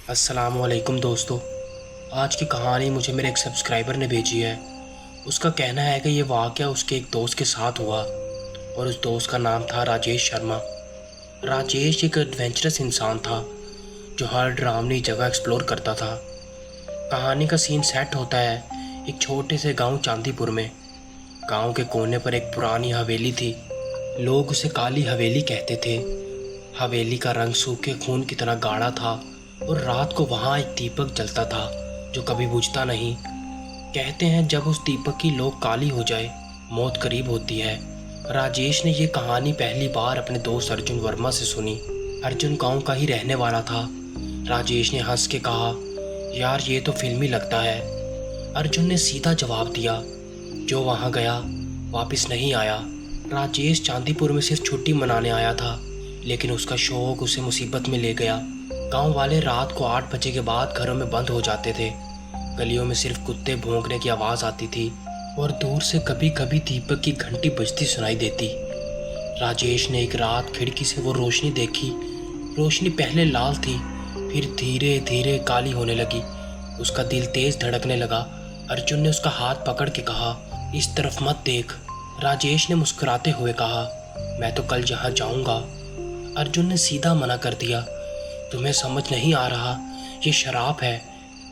अस्सलामुअलैकुम दोस्तों। आज की कहानी मुझे मेरे एक सब्सक्राइबर ने भेजी है। उसका कहना है कि ये वाक़या उसके एक दोस्त के साथ हुआ और उस दोस्त का नाम था राजेश शर्मा। राजेश एक एडवेंचरस इंसान था जो हर डरावनी जगह एक्सप्लोर करता था। कहानी का सीन सेट होता है एक छोटे से गांव चांदीपुर में। गांव के कोने पर एक पुरानी हवेली थी। लोग उसे काली हवेली कहते थे। हवेली का रंग सूखे खून की तरह गाढ़ा था और रात को वहाँ एक दीपक जलता था जो कभी बुझता नहीं। कहते हैं जब उस दीपक की लौ काली हो जाए मौत करीब होती है। राजेश ने ये कहानी पहली बार अपने दोस्त अर्जुन वर्मा से सुनी। अर्जुन गांव का ही रहने वाला था। राजेश ने हंस के कहा, यार ये तो फिल्मी लगता है। अर्जुन ने सीधा जवाब दिया, जो वहाँ गया वापस नहीं आया। राजेश चांदीपुर में सिर्फ छुट्टी मनाने आया था, लेकिन उसका शौक उसे मुसीबत में ले गया। गांव वाले रात को 8 बजे के बाद घरों में बंद हो जाते थे। गलियों में सिर्फ कुत्ते भौंकने की आवाज़ आती थी और दूर से कभी कभी दीपक की घंटी बजती सुनाई देती। राजेश ने एक रात खिड़की से वो रोशनी देखी। रोशनी पहले लाल थी, फिर धीरे धीरे काली होने लगी। उसका दिल तेज धड़कने लगा। अर्जुन ने उसका हाथ पकड़ के कहा, इस तरफ मत देख। राजेश ने मुस्कुराते हुए कहा, मैं तो कल यहाँ जाऊँगा। अर्जुन ने सीधा मना कर दिया, तुम्हें समझ नहीं आ रहा, ये शराब है।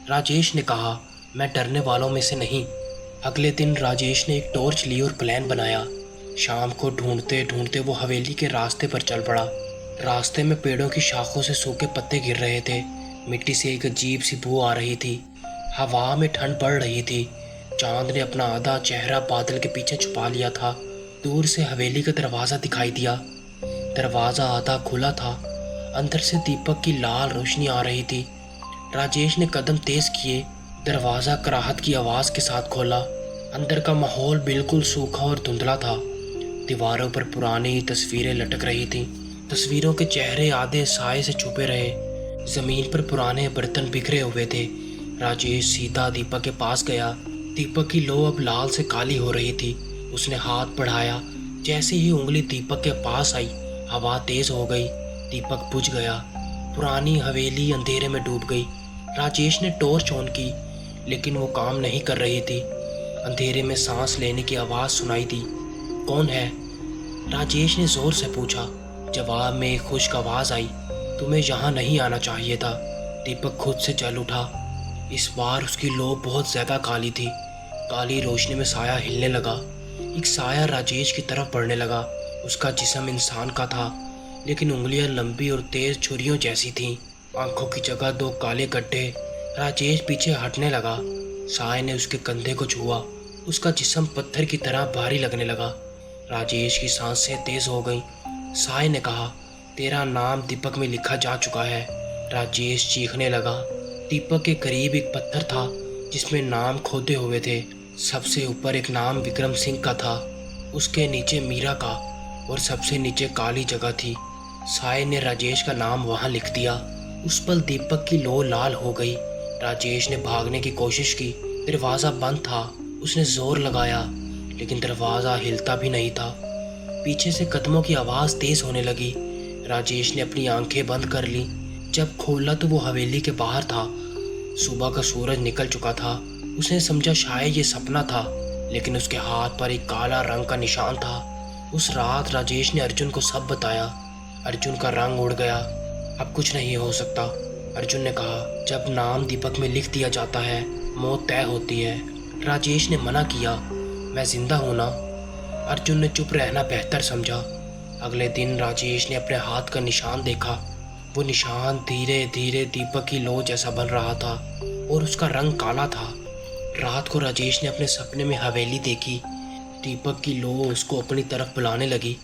राजेश ने कहा, मैं डरने वालों में से नहीं। अगले दिन राजेश ने एक टॉर्च ली और प्लान बनाया। शाम को ढूंढते ढूंढते वो हवेली के रास्ते पर चल पड़ा। रास्ते में पेड़ों की शाखों से सूखे पत्ते गिर रहे थे। मिट्टी से एक अजीब सी बू आ रही थी। हवा में ठंड बढ़ रही थी। चांद ने अपना आधा चेहरा बादल के पीछे छुपा लिया था। दूर से हवेली का दरवाज़ा दिखाई दिया। दरवाज़ा आधा खुला था। अंदर से दीपक की लाल रोशनी आ रही थी। राजेश ने कदम तेज किए। दरवाज़ा कराहत की आवाज़ के साथ खोला। अंदर का माहौल बिल्कुल सूखा और धुंधला था। दीवारों पर पुरानी तस्वीरें लटक रही थीं। तस्वीरों के चेहरे आधे साए से छुपे रहे। ज़मीन पर पुराने बर्तन बिखरे हुए थे। राजेश सीधा दीपक के पास गया। दीपक की लौ अब लाल से काली हो रही थी। उसने हाथ बढ़ाया। जैसे ही उंगली दीपक के पास आई, हवा तेज हो गई। दीपक बुझ गया। पुरानी हवेली अंधेरे में डूब गई। राजेश ने टॉर्च ऑन की, लेकिन वो काम नहीं कर रही थी। अंधेरे में सांस लेने की आवाज़ सुनाई दी। कौन है? राजेश ने जोर से पूछा। जवाब में एक खुश्क आवाज़ आई, तुम्हें यहाँ नहीं आना चाहिए था। दीपक खुद से चल उठा। इस बार उसकी लौ बहुत ज़्यादा काली थी। काली रोशनी में साया हिलने लगा। एक साया राजेश की तरफ बढ़ने लगा। उसका जिस्म इंसान का था, लेकिन उंगलियां लंबी और तेज छुरियों जैसी थीं। आंखों की जगह 2 काले गड्ढे। राजेश पीछे हटने लगा। साय ने उसके कंधे को छुआ। उसका जिस्म पत्थर की तरह भारी लगने लगा। राजेश की सांसें तेज हो गईं। साय ने कहा, तेरा नाम दीपक में लिखा जा चुका है। राजेश चीखने लगा। दीपक के करीब एक पत्थर था जिसमें नाम खोदे हुए थे। सबसे ऊपर एक नाम विक्रम सिंह का था, उसके नीचे मीरा का, और सबसे नीचे काली जगह थी। साय ने राजेश का नाम वहां लिख दिया। उस पल दीपक की लौ लाल हो गई। राजेश ने भागने की कोशिश की। दरवाज़ा बंद था। उसने जोर लगाया, लेकिन दरवाज़ा हिलता भी नहीं था। पीछे से कदमों की आवाज़ तेज होने लगी। राजेश ने अपनी आंखें बंद कर ली। जब खोला तो वो हवेली के बाहर था। सुबह का सूरज निकल चुका था। उसने समझा शायद ये सपना था, लेकिन उसके हाथ पर एक काला रंग का निशान था। उस रात राजेश ने अर्जुन को सब बताया। अर्जुन का रंग उड़ गया। अब कुछ नहीं हो सकता, अर्जुन ने कहा। जब नाम दीपक में लिख दिया जाता है, मौत तय होती है। राजेश ने मना किया, मैं जिंदा हूं ना। अर्जुन ने चुप रहना बेहतर समझा। अगले दिन राजेश ने अपने हाथ का निशान देखा। वो निशान धीरे धीरे दीपक की लौ जैसा बन रहा था और उसका रंग काला था। रात को राजेश ने अपने सपने में हवेली देखी। दीपक की लौ उसको अपनी तरफ बुलाने लगी।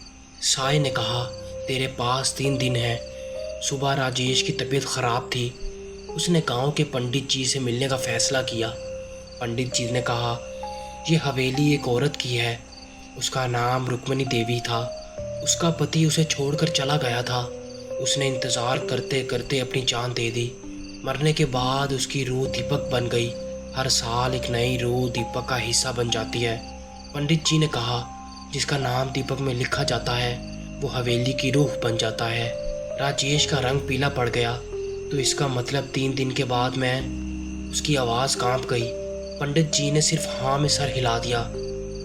साय ने कहा, तेरे पास 3 दिन हैं। सुबह राजेश की तबीयत ख़राब थी। उसने गांव के पंडित जी से मिलने का फ़ैसला किया। पंडित जी ने कहा, यह हवेली एक औरत की है। उसका नाम रुक्मणी देवी था। उसका पति उसे छोड़कर चला गया था। उसने इंतज़ार करते करते अपनी जान दे दी। मरने के बाद उसकी रूह दीपक बन गई। हर साल एक नई रूह दीपक का हिस्सा बन जाती है। पंडित जी ने कहा, जिसका नाम दीपक में लिखा जाता है वो हवेली की रूह बन जाता है। राजेश का रंग पीला पड़ गया। तो इसका मतलब 3 दिन के बाद मैं। उसकी आवाज़ कांप गई। पंडित जी ने सिर्फ हाँ में सर हिला दिया।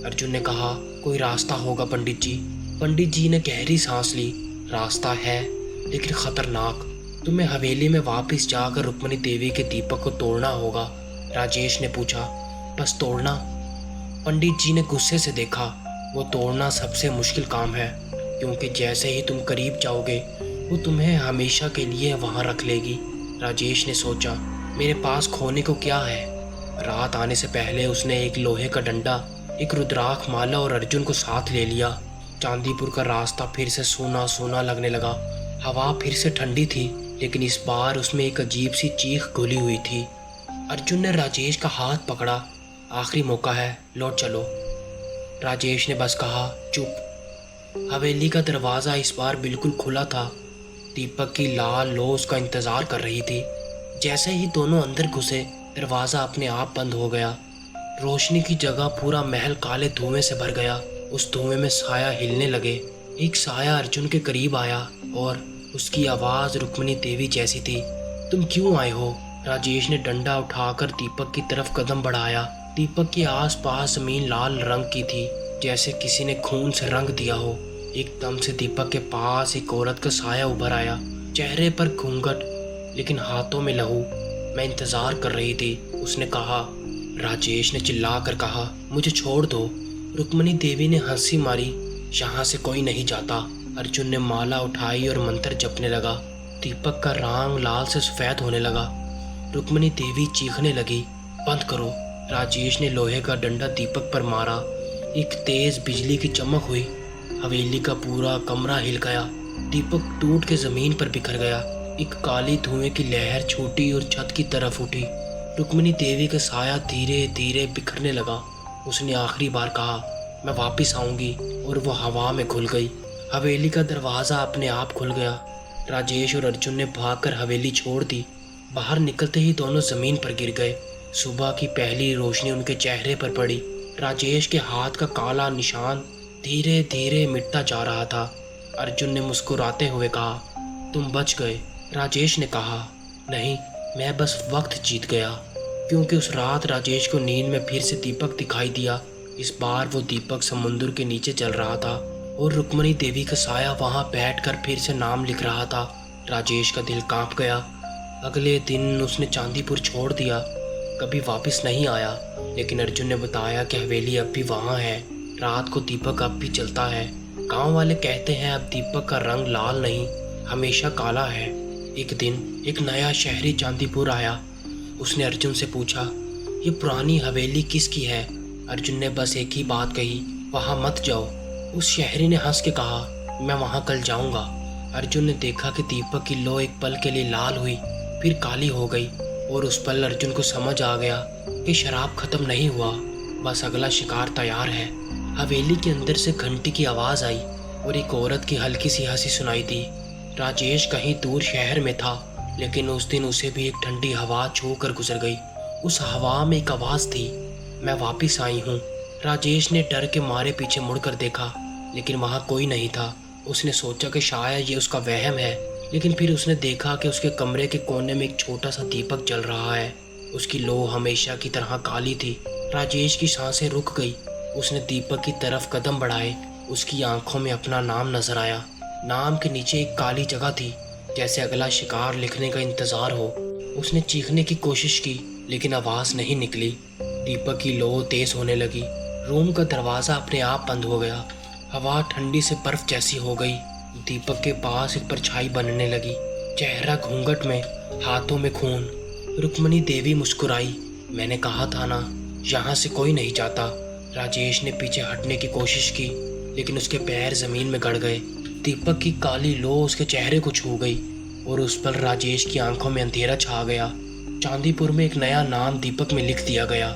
अर्जुन ने कहा, कोई रास्ता होगा पंडित जी। पंडित जी ने गहरी सांस ली। रास्ता है, लेकिन खतरनाक। तुम्हें हवेली में वापस जाकर रुक्मणी देवी के दीपक को तोड़ना होगा। राजेश ने पूछा, बस तोड़ना? पंडित जी ने गुस्से से देखा। वो तोड़ना सबसे मुश्किल काम है, क्योंकि जैसे ही तुम करीब जाओगे वो तुम्हें हमेशा के लिए वहां रख लेगी। राजेश ने सोचा, मेरे पास खोने को क्या है? रात आने से पहले उसने एक लोहे का डंडा, एक रुद्राक्ष माला और अर्जुन को साथ ले लिया। चांदीपुर का रास्ता फिर से सूना सूना लगने लगा। हवा फिर से ठंडी थी, लेकिन इस बार उसमें एक अजीब सी चीख घुली हुई थी। अर्जुन ने राजेश का हाथ पकड़ा। आखिरी मौका है, लौट चलो। राजेश ने बस कहा, चुप। हवेली का दरवाज़ा इस बार बिल्कुल खुला था। दीपक की लाल लो उसका इंतज़ार कर रही थी। जैसे ही दोनों अंदर घुसे, दरवाज़ा अपने आप बंद हो गया। रोशनी की जगह पूरा महल काले धुएं से भर गया। उस धुएं में साया हिलने लगे। एक साया अर्जुन के करीब आया और उसकी आवाज़ रुक्मणी देवी जैसी थी। तुम क्यों आए हो? राजेश ने डंडा उठाकर दीपक की तरफ कदम बढ़ाया। दीपक के आसपास जमीन लाल रंग की थी, जैसे किसी ने खून से रंग दिया हो। एकदम से दीपक के पास एक औरत का साया उभर आया। चेहरे पर घूंघट, लेकिन हाथों में लहू। मैं इंतजार कर रही थी, उसने कहा। राजेश ने चिल्लाकर कहा, मुझे छोड़ दो। रुक्मणी देवी ने हंसी मारी, यहाँ से कोई नहीं जाता। अर्जुन ने माला उठाई और मंत्र जपने लगा। दीपक का रंग लाल से सफेद होने लगा। रुक्मणी देवी चीखने लगी, बंद करो। राजेश ने लोहे का डंडा दीपक पर मारा। एक तेज बिजली की चमक हुई। हवेली का पूरा कमरा हिल गया। दीपक टूट के जमीन पर बिखर गया। एक काली धुएं की लहर छूटी और छत की तरफ उठी। रुक्मणी देवी का साया धीरे धीरे बिखरने लगा। उसने आखिरी बार कहा, मैं वापस आऊंगी, और वो हवा में घुल गई। हवेली का दरवाज़ा अपने आप खुल गया। राजेश और अर्जुन ने भागकर हवेली छोड़ दी। बाहर निकलते ही दोनों जमीन पर गिर गए। सुबह की पहली रोशनी उनके चेहरे पर पड़ी। राजेश के हाथ का काला निशान धीरे धीरे मिटता जा रहा था। अर्जुन ने मुस्कुराते हुए कहा, तुम बच गए। राजेश ने कहा, नहीं, मैं बस वक्त जीत गया। क्योंकि उस रात राजेश को नींद में फिर से दीपक दिखाई दिया। इस बार वो दीपक समुद्र के नीचे चल रहा था और रुक्मणी देवी का साया वहां बैठकर फिर से नाम लिख रहा था। राजेश का दिल कांप गया। अगले दिन उसने चांदीपुर छोड़ दिया, कभी वापस नहीं आया। लेकिन अर्जुन ने बताया कि हवेली अब भी वहाँ है। रात को दीपक अब भी चलता है। गांव वाले कहते हैं अब दीपक का रंग लाल नहीं, हमेशा काला है। एक दिन एक नया शहरी चांदीपुर आया। उसने अर्जुन से पूछा, ये पुरानी हवेली किसकी है? अर्जुन ने बस एक ही बात कही, वहाँ मत जाओ। उस शहरी ने हंस के कहा, मैं वहाँ कल जाऊँगा। अर्जुन ने देखा कि दीपक की लो एक पल के लिए लाल हुई, फिर काली हो गई। और उस पल अर्जुन को समझ आ गया कि शराब खत्म नहीं हुआ, बस अगला शिकार तैयार है। हवेली के अंदर से घंटी की आवाज़ आई और एक औरत की हल्की सी हंसी सुनाई दी। राजेश कहीं दूर शहर में था, लेकिन उस दिन उसे भी एक ठंडी हवा छू कर गुजर गई। उस हवा में एक आवाज़ थी, मैं वापस आई हूँ। राजेश ने डर के मारे पीछे मुड़कर देखा, लेकिन वहाँ कोई नहीं था। उसने सोचा कि शायद ये उसका वहम है, लेकिन फिर उसने देखा कि उसके कमरे के कोने में एक छोटा सा दीपक जल रहा है। उसकी लो हमेशा की तरह काली थी। राजेश की सांसें रुक गई। उसने दीपक की तरफ कदम बढ़ाए। उसकी आंखों में अपना नाम नजर आया। नाम के नीचे एक काली जगह थी, जैसे अगला शिकार लिखने का इंतजार हो। उसने चीखने की कोशिश की, लेकिन आवाज़ नहीं निकली। दीपक की लो तेज होने लगी। रूम का दरवाज़ा अपने आप बंद हो गया। हवा ठंडी से बर्फ जैसी हो गई। दीपक के पास एक परछाई बनने लगी, चेहरा घूंघट में, हाथों में खून। रुक्मणी देवी मुस्कुराई, मैंने कहा था ना, यहाँ से कोई नहीं जाता। राजेश ने पीछे हटने की कोशिश की, लेकिन उसके पैर जमीन में गड़ गए। दीपक की काली लो उसके चेहरे को छू गई और उस पर राजेश की आंखों में अंधेरा छा गया। चांदीपुर में एक नया नाम दीपक में लिख दिया गया।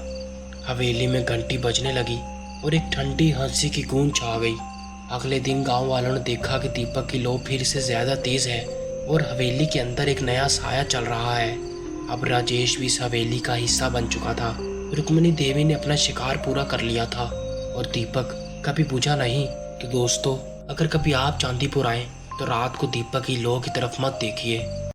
हवेली में घंटी बजने लगी और एक ठंडी हंसी की गूंज छा गई। अगले दिन गांव वालों ने देखा कि दीपक की लो फिर से ज़्यादा तेज है और हवेली के अंदर एक नया साया चल रहा है। अब राजेश भी इस हवेली का हिस्सा बन चुका था। रुक्मणी देवी ने अपना शिकार पूरा कर लिया था और दीपक कभी बुझा नहीं। तो दोस्तों, अगर कभी आप चांदीपुर आएँ तो रात को दीपक की लो की तरफ मत देखिए।